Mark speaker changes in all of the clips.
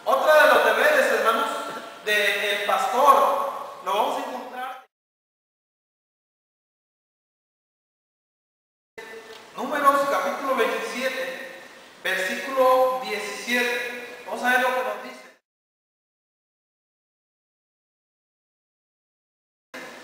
Speaker 1: Otra de los deberes, hermanos, del pastor, lo vamos a encontrar en Números capítulo 27, versículo 17. Vamos a ver lo que nos dice.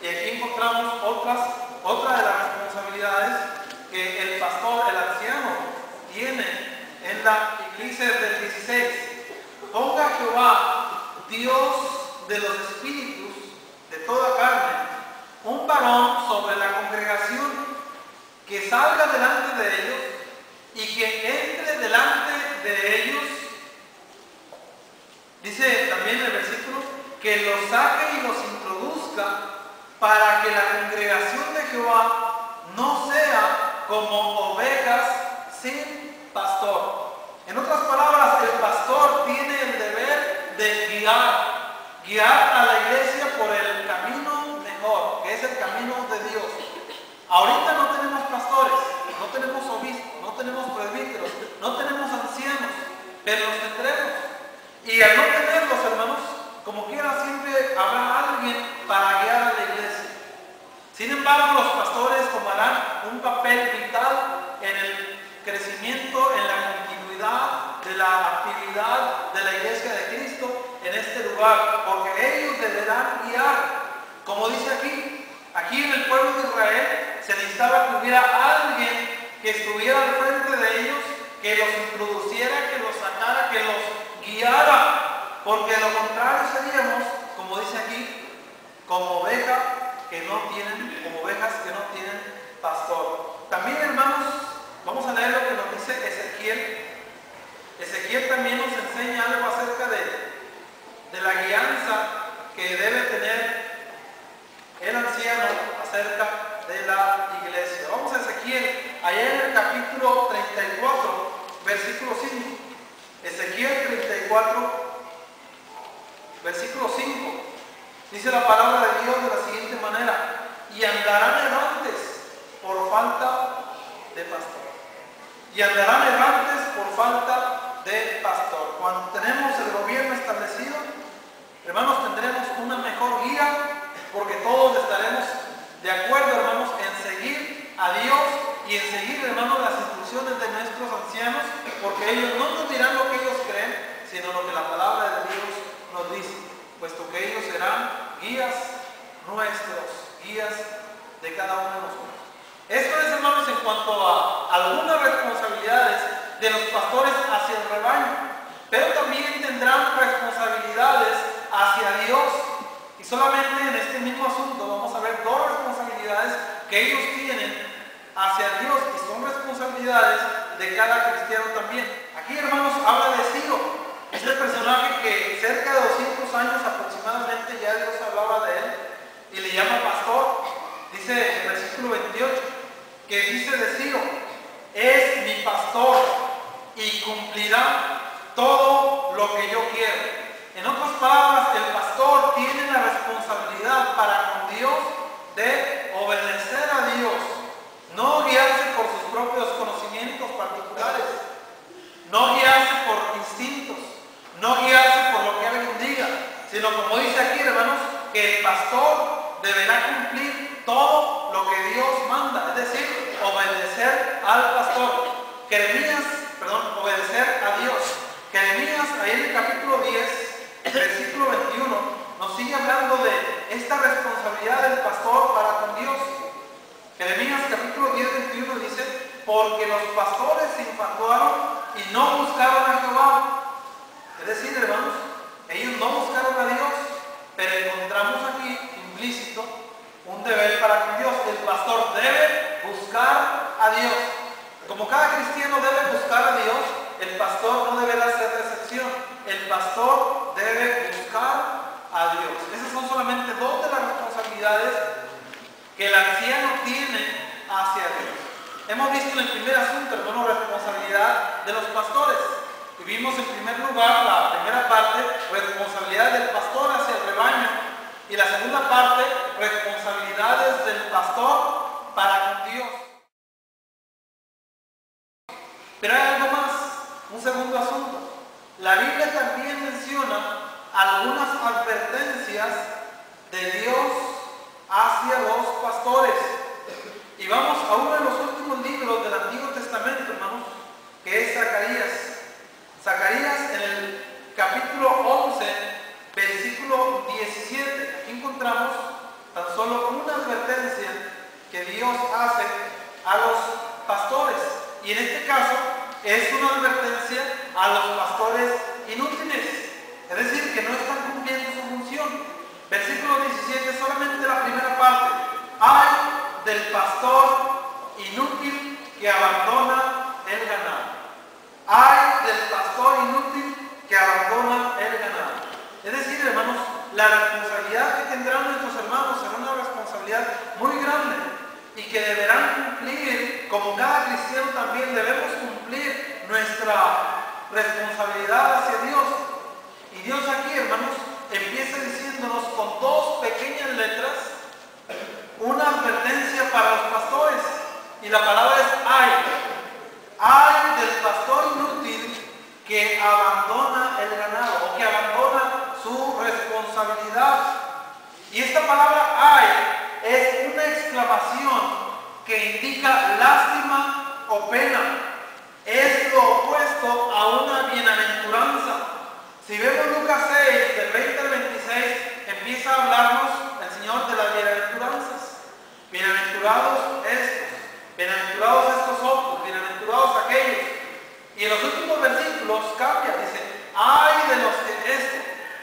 Speaker 1: Y aquí encontramos otra de las responsabilidades que el pastor, el anciano, tiene en la iglesia del 16. Ponga Jehová, Dios de los espíritus de toda carne, un varón sobre la congregación que salga delante de ellos y que entre delante de ellos. Dice también el versículo, que los saque y los introduzca para que la congregación de Jehová no sea como ovejas sin pastor. En otras palabras, el pastor tiene el deber de guiar a la iglesia por el camino mejor, que es el camino de Dios. Ahorita no tenemos pastores, no tenemos obispos, no tenemos presbíteros, no tenemos ancianos, pero los tendremos. Y al no tenerlos, hermanos, como quiera siempre habrá alguien para guiar a la iglesia. Sin embargo, los pastores tomarán un papel vital en el crecimiento, en la continuidad de la actividad de la iglesia de Cristo en este lugar, porque ellos deberán guiar, como dice aquí en el pueblo de Israel se necesitaba que hubiera alguien que estuviera al frente de ellos, que los introduciera, que los sacara, que los guiara, porque de lo contrario seríamos, como dice aquí, como ovejas que no tienen pastor. También, hermanos, vamos a leer lo que nos dice Ezequiel. Ezequiel también nos enseña algo acerca de la guianza que debe tener el anciano acerca de la iglesia. Vamos a Ezequiel, allá en el capítulo 34, versículo 5. Ezequiel 34, versículo 5. Dice la palabra de Dios de la siguiente manera: y andarán errantes por falta de pastor. Y andarán errantes por falta de pastor. Cuando tenemos el gobierno establecido, hermanos, tendremos una mejor guía, porque todos estaremos de acuerdo, hermanos, en seguir a Dios y en seguir, hermanos, las instrucciones de nuestros ancianos, porque ellos no nos dirán lo que ellos creen, sino lo que la palabra de Dios nos dice, puesto que ellos serán guías nuestros, guías de cada uno de nosotros. Esto es, hermanos, en cuanto a algunas responsabilidades de los pastores hacia el rebaño, pero también tendrán responsabilidades hacia Dios. Y solamente en este mismo asunto vamos a ver dos responsabilidades que ellos tienen hacia Dios, y son responsabilidades de cada cristiano también. Aquí, hermanos, habla de Ciro, este personaje que cerca de 200 años aproximadamente ya Dios hablaba de él y le llama pastor. Dice en el versículo 28 que dice de Ciro: es mi pastor y cumplirá todo lo que yo quiero. En otras palabras, el pastor tiene la responsabilidad para con Dios de obedecer a Dios, no guiarse por sus propios conocimientos particulares, no guiarse por instintos, no guiarse por lo que alguien diga, sino, como dice aquí, hermanos, que el pastor deberá cumplir todo lo que Dios manda, es decir, obedecer al pastor. Obedecer a Dios. Jeremías, ahí en el capítulo 10, versículo 21, nos sigue hablando de esta responsabilidad del pastor para con Dios. Jeremías capítulo 10, 21 dice: porque los pastores se infatuaron y no buscaron a Jehová. Es decir, hermanos, ellos no buscaron a Dios, pero encontramos aquí implícito un deber para con Dios. El pastor debe buscar a Dios. Como cada cristiano debe buscar a Dios, el pastor no deberá hacer excepción. El pastor debe buscar a Dios. Esas son solamente dos de las responsabilidades que el anciano tiene hacia Dios. Hemos visto en el primer asunto, hermano, responsabilidad de los pastores. Y vimos en primer lugar la primera parte, responsabilidad del pastor hacia el rebaño. Y la segunda parte, responsabilidades del pastor para con Dios. Pero hay algo más, un segundo asunto. la Biblia también menciona algunas advertencias de Dios hacia los pastores. Y vamos a uno de los últimos libros del Antiguo Testamento, hermanos, que es Zacarías. Zacarías en el capítulo 11, versículo 17. Aquí encontramos tan solo una advertencia que Dios hace a los pastores. Y en este caso es una advertencia a los pastores inútiles. Es decir, que no están cumpliendo su función. Versículo 17, solamente la primera parte. Ay del pastor inútil que abandona el ganado. Ay del pastor inútil que abandona el ganado. Es decir, hermanos, la responsabilidad que tendrán nuestros hermanos será una responsabilidad muy grande y que deberán cumplir, como cada cristiano también debemos cumplir nuestra responsabilidad hacia Dios. Y Dios aquí, hermanos, empieza diciéndonos con dos pequeñas letras una advertencia para los pastores. Y la palabra es ay. Ay del pastor inútil que abandona el ganado o que abandona su responsabilidad. Y esta palabra ay es una exclamación que indica lástima o pena. Es lo opuesto a una bienaventuranza. Si vemos Lucas 6, del 20 al 26, empieza a hablarnos el Señor de las bienaventuranzas. Bienaventurados estos, bienaventurados estos otros, bienaventurados aquellos. Y en los últimos versículos cambia, dice, ay de los que esto,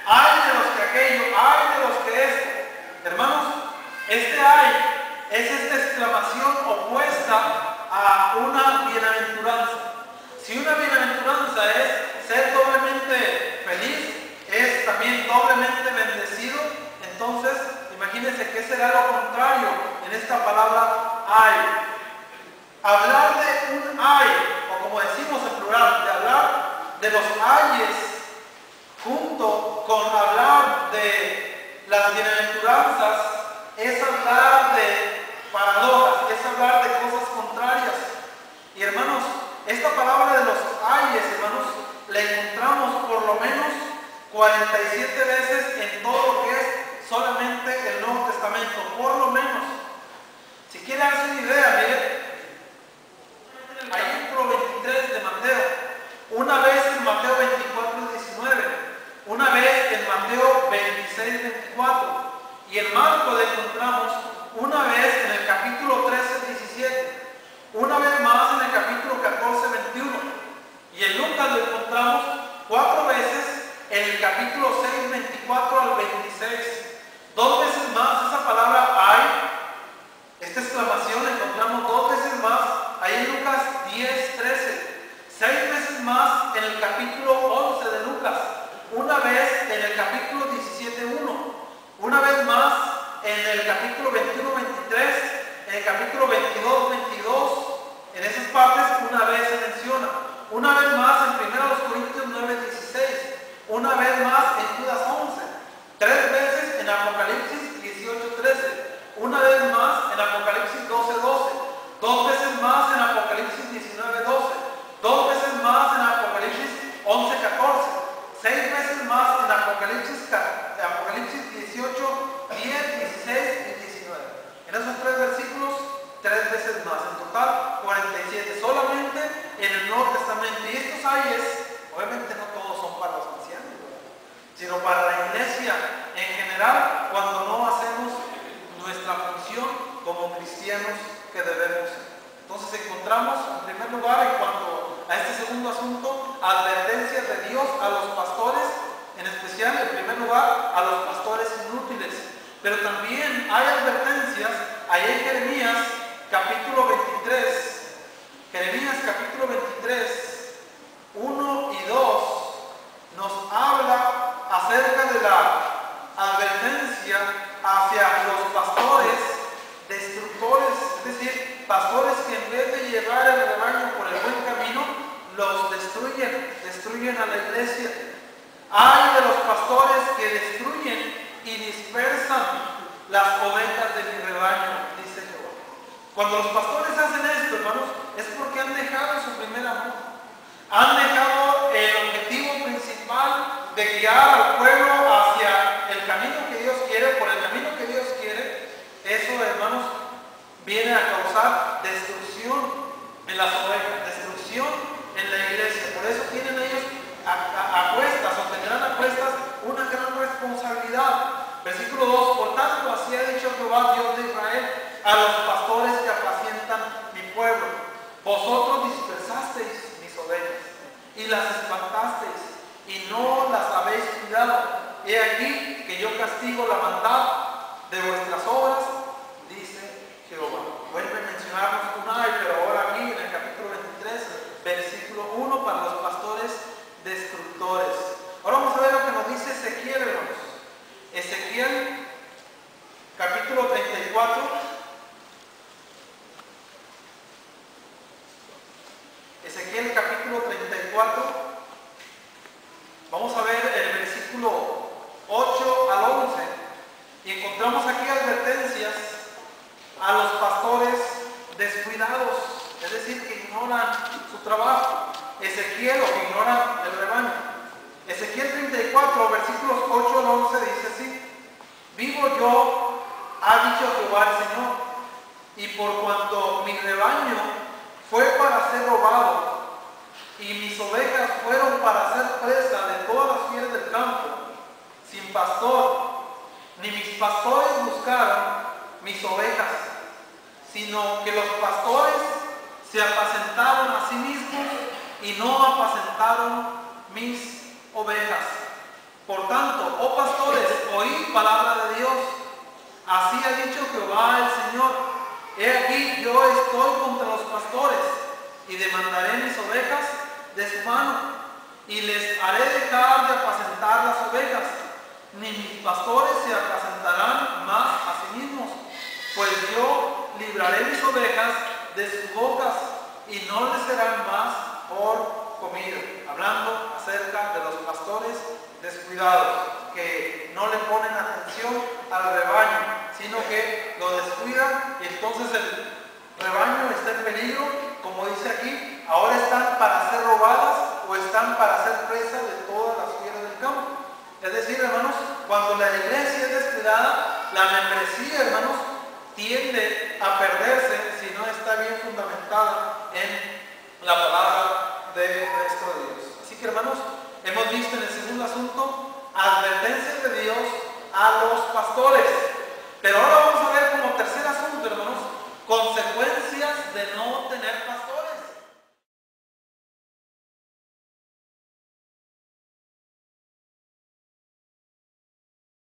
Speaker 1: ay de los que aquello, ay de los que esto. Hermanos, este ay es esta exclamación opuesta a una bienaventuranza. Si una bienaventuranza es ser doblemente feliz, es también doblemente bendecido, entonces imagínense qué será lo contrario en esta palabra ay. Hablar de un ay, o como decimos en plural, de hablar de los ayes junto con hablar de las bienaventuranzas, es hablar de paradojas, es hablar de cosas contrarias. Y hermanos, esta palabra de los ayes, hermanos, la encontramos por lo menos 47 veces en todo lo que es solamente el Nuevo Testamento, por lo menos. Si quieren hacer una idea, miren, ahí en el capítulo 23 de Mateo, una vez en Mateo 24:19, una vez en Mateo 26:24, y en Marcos lo encontramos una vez en el capítulo 13:17, una vez más en el capítulo 14:21, y en Lucas lo encontramos 4 veces en el capítulo 6:24 al 26. 2 veces más esa palabra hay, esta exclamación la encontramos 2 veces más ahí en Lucas 10:13. 6 veces más en el capítulo 11 de Lucas, una vez en el capítulo 17:1, una vez más en el capítulo 21:23, en el capítulo 22:22, en esas partes una vez se menciona, una vez más en 1 Corintios 9:16, una vez más en Judas 11, 3 veces en Apocalipsis 18:13, una vez más en Apocalipsis 12:12, 2 veces más en Apocalipsis 19:12, 2 veces más en Apocalipsis 11:14, 6 veces más en Apocalipsis 18, 10, 16 y 19. En esos 3 versículos, 3 veces más. En total, 47. Solamente en el Nuevo Testamento. Y estos ayes, obviamente no todos son para los ancianos, sino para la iglesia en general, cuando no hacemos nuestra función como cristianos que debemos ser. Entonces encontramos, en primer lugar, en cuanto a este segundo asunto, advertencias de Dios a los pastores, en especial, en primer lugar, a los pastores inútiles. Pero también hay advertencias, ahí en Jeremías, capítulo 23, Jeremías capítulo 23, 1 y 2, nos habla acerca de la advertencia hacia los pastores destructores, es decir, pastores que en vez de llevar el rebaño por el buen camino, los destruyen a la iglesia. Hay de los pastores que destruyen y dispersan las ovejas de mi rebaño, dice Jehová. Cuando los pastores hacen esto, hermanos, es porque han dejado su primer amor. Han dejado el objetivo principal causar destrucción en las ovejas, destrucción en la iglesia. Por eso tienen ellos a cuestas, o tendrán a cuestas una gran responsabilidad. Versículo 2, por tanto, así ha dicho Jehová, Dios de Israel, a los pastores que apacientan mi pueblo: vosotros dispersasteis mis ovejas y las espantasteis y no las habéis cuidado. He aquí que yo castigo la maldad de vuestras obras, dice Jehová. Vuelve a mencionarnos una, pero ahora aquí en el capítulo 23, versículo 1, para los pastores destructores. Ahora vamos a ver lo que nos dice Ezequiel, hermanos. Ezequiel, capítulo 34. Ezequiel, capítulo 34. Vamos a ver el versículo 8 al 11. Y encontramos aquí advertencias a los pastores descuidados, es decir, que ignoran su trabajo. Ezequiel, o que ignoran el rebaño. Ezequiel 34, versículos 8 al 11 dice así: vivo yo, ha dicho Jehová el Señor, y por cuanto mi rebaño fue para ser robado, y mis ovejas fueron para ser presa de todas las fieras del campo, sin pastor, ni mis pastores buscaron mis ovejas, sino que los pastores se apacentaron a sí mismos y no apacentaron mis ovejas. Por tanto, oh pastores, oíd palabra de Dios. Así ha dicho Jehová el Señor: he aquí yo estoy contra los pastores, y demandaré mis ovejas de su mano, y les haré dejar de apacentar las ovejas, ni mis pastores se apacentarán más a sí mismos, pues yo libraré mis ovejas de sus bocas, y no les serán más por comida. Hablando acerca de los pastores descuidados, que no le ponen atención al rebaño, sino que lo descuidan, y entonces el rebaño está en peligro, como dice aquí. Ahora están para ser robadas o están para ser presa de todas las fieras del campo. Es decir, hermanos, cuando la iglesia es descuidada, la membresía, hermanos, tiende a perderse si no está bien fundamentada en la palabra de nuestro Dios. Así que, hermanos, hemos visto en el segundo asunto advertencias de Dios a los pastores. Pero ahora vamos a ver como tercer asunto, hermanos, consecuencias de no tener pastores.